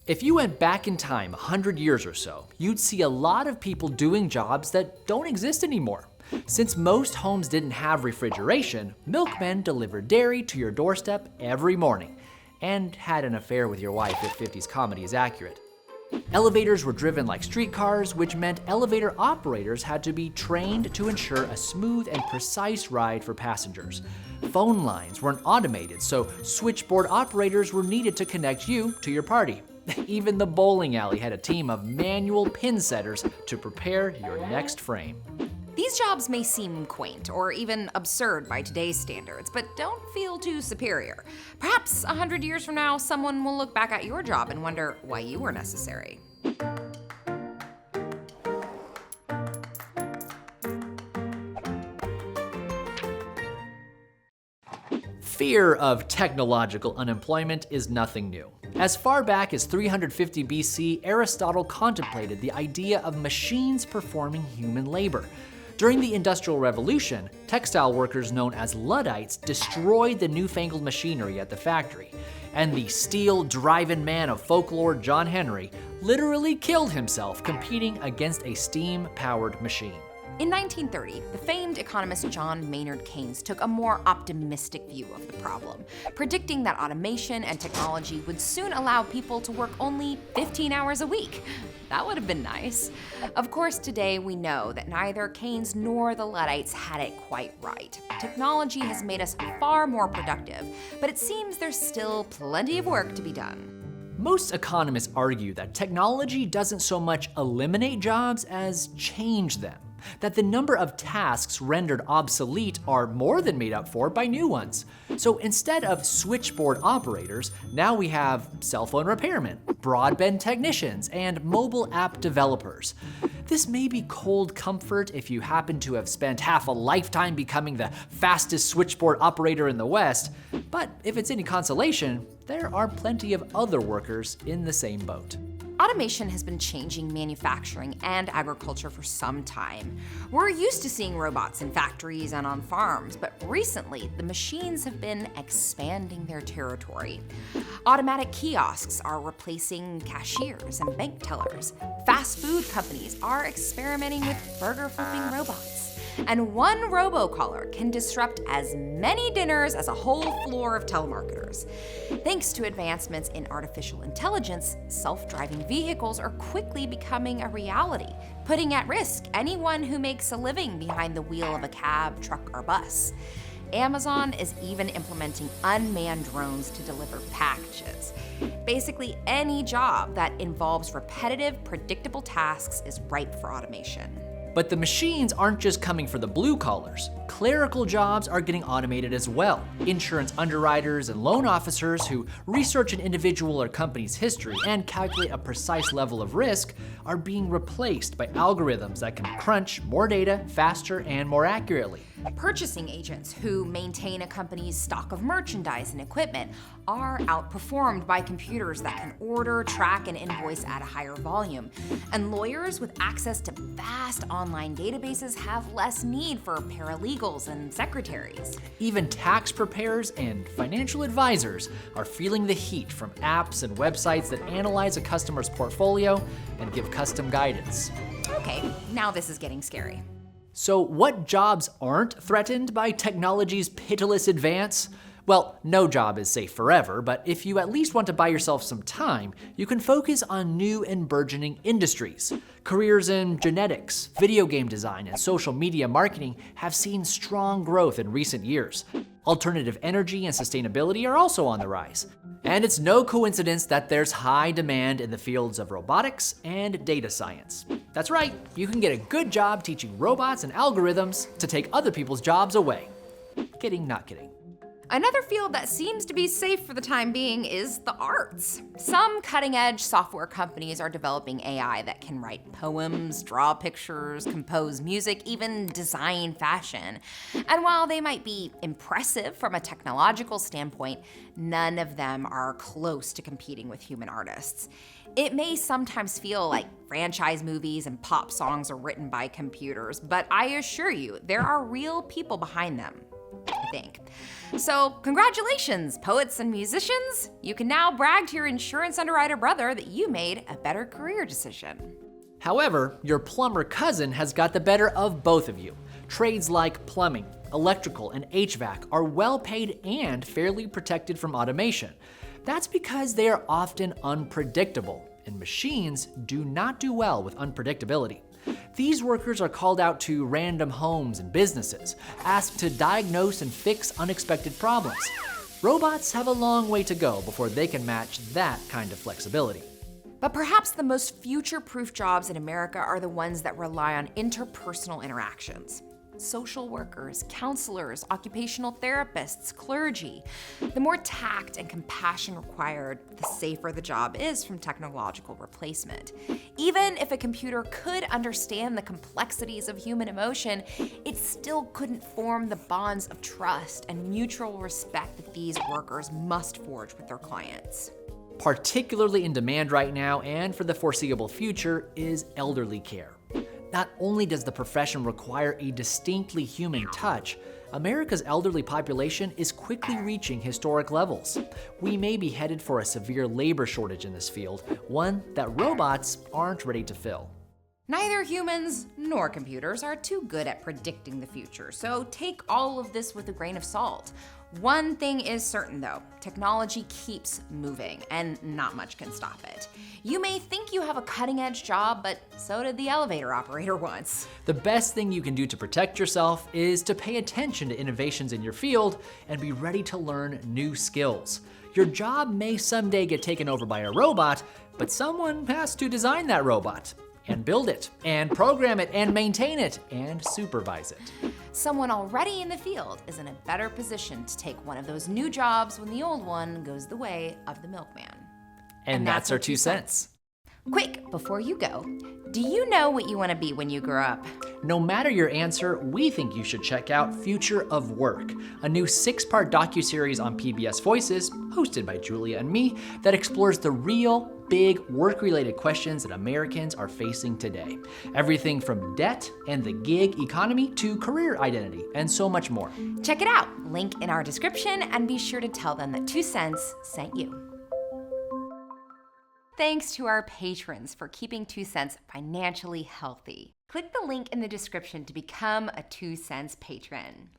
If you went back in time 100 years or so, you'd see a lot of people doing jobs that don't exist anymore. Since most homes didn't have refrigeration, milkmen delivered dairy to your doorstep every morning, and had an affair with your wife if 50s comedy is accurate. Elevators were driven like streetcars, which meant elevator operators had to be trained to ensure a smooth and precise ride for passengers. Phone lines weren't automated, so switchboard operators were needed to connect you to your party. Even the bowling alley had a team of manual pin setters to prepare your next frame. These jobs may seem quaint or even absurd by today's standards, but don't feel too superior. Perhaps 100 years from now, someone will look back at your job and wonder why you were necessary. Fear of technological unemployment is nothing new. As far back as 350 BC, Aristotle contemplated the idea of machines performing human labor. During the Industrial Revolution, textile workers known as Luddites destroyed the newfangled machinery at the factory, and the steel driving man of folklore, John Henry, literally killed himself competing against a steam-powered machine. In 1930, the famed economist John Maynard Keynes took a more optimistic view of the problem, predicting that automation and technology would soon allow people to work only 15 hours a week. That would have been nice. Of course, today we know that neither Keynes nor the Luddites had it quite right. Technology has made us far more productive, but it seems there's still plenty of work to be done. Most economists argue that technology doesn't so much eliminate jobs as change them. That the number of tasks rendered obsolete are more than made up for by new ones. So instead of switchboard operators, now we have cell phone repairmen, broadband technicians, and mobile app developers. This may be cold comfort if you happen to have spent half a lifetime becoming the fastest switchboard operator in the West, but if it's any consolation, there are plenty of other workers in the same boat. Automation has been changing manufacturing and agriculture for some time. We're used to seeing robots in factories and on farms, but recently the machines have been expanding their territory. Automatic kiosks are replacing cashiers and bank tellers. Fast food companies are experimenting with burger flipping robots. And one robocaller can disrupt as many dinners as a whole floor of telemarketers. Thanks to advancements in artificial intelligence, self-driving vehicles are quickly becoming a reality, putting at risk anyone who makes a living behind the wheel of a cab, truck, or bus. Amazon is even implementing unmanned drones to deliver packages. Basically, any job that involves repetitive, predictable tasks is ripe for automation. But the machines aren't just coming for the blue collars. Clerical jobs are getting automated as well. Insurance underwriters and loan officers who research an individual or company's history and calculate a precise level of risk are being replaced by algorithms that can crunch more data faster and more accurately. Purchasing agents who maintain a company's stock of merchandise and equipment are outperformed by computers that can order, track, and invoice at a higher volume. And lawyers with access to vast online databases have less need for paralegals and secretaries. Even tax preparers and financial advisors are feeling the heat from apps and websites that analyze a customer's portfolio and give custom guidance. Okay, now this is getting scary. So what jobs aren't threatened by technology's pitiless advance? Well, no job is safe forever, but if you at least want to buy yourself some time, you can focus on new and burgeoning industries. Careers in genetics, video game design, and social media marketing have seen strong growth in recent years. Alternative energy and sustainability are also on the rise. And it's no coincidence that there's high demand in the fields of robotics and data science. That's right, you can get a good job teaching robots and algorithms to take other people's jobs away. Kidding, not kidding. Another field that seems to be safe for the time being is the arts. Some cutting-edge software companies are developing AI that can write poems, draw pictures, compose music, even design fashion. And while they might be impressive from a technological standpoint, none of them are close to competing with human artists. It may sometimes feel like franchise movies and pop songs are written by computers, but I assure you, there are real people behind them. think. So congratulations, poets and musicians. You can now brag to your insurance underwriter brother that you made a better career decision. However, your plumber cousin has got the better of both of you. Trades like plumbing, electrical, and HVAC are well paid and fairly protected from automation. That's because they are often unpredictable, and machines do not do well with unpredictability. These workers are called out to random homes and businesses, asked to diagnose and fix unexpected problems. Robots have a long way to go before they can match that kind of flexibility. But perhaps the most future-proof jobs in America are the ones that rely on interpersonal interactions. Social workers, counselors, occupational therapists, clergy. The more tact and compassion required, the safer the job is from technological replacement. Even if a computer could understand the complexities of human emotion, it still couldn't form the bonds of trust and mutual respect that these workers must forge with their clients. Particularly in demand right now and for the foreseeable future is elderly care. Not only does the profession require a distinctly human touch, America's elderly population is quickly reaching historic levels. We may be headed for a severe labor shortage in this field, one that robots aren't ready to fill. Neither humans nor computers are too good at predicting the future, so take all of this with a grain of salt. One thing is certain though, technology keeps moving and not much can stop it. You may think you have a cutting edge job, but so did the elevator operator once. The best thing you can do to protect yourself is to pay attention to innovations in your field and be ready to learn new skills. Your job may someday get taken over by a robot, but someone has to design that robot, and build it, and program it, and maintain it, and supervise it. Someone already in the field is in a better position to take one of those new jobs when the old one goes the way of the milkman. And that's our 2 cents. Quick, before you go, do you know what you want to be when you grow up? No matter your answer, we think you should check out Future of Work, a new 6-part docuseries on PBS Voices, hosted by Julia and me, that explores the real, big, work-related questions that Americans are facing today. Everything from debt and the gig economy to career identity, and so much more. Check it out, link in our description, and be sure to tell them that 2 cents sent you. Thanks to our patrons for keeping 2 cents financially healthy. Click the link in the description to become a 2 cents patron.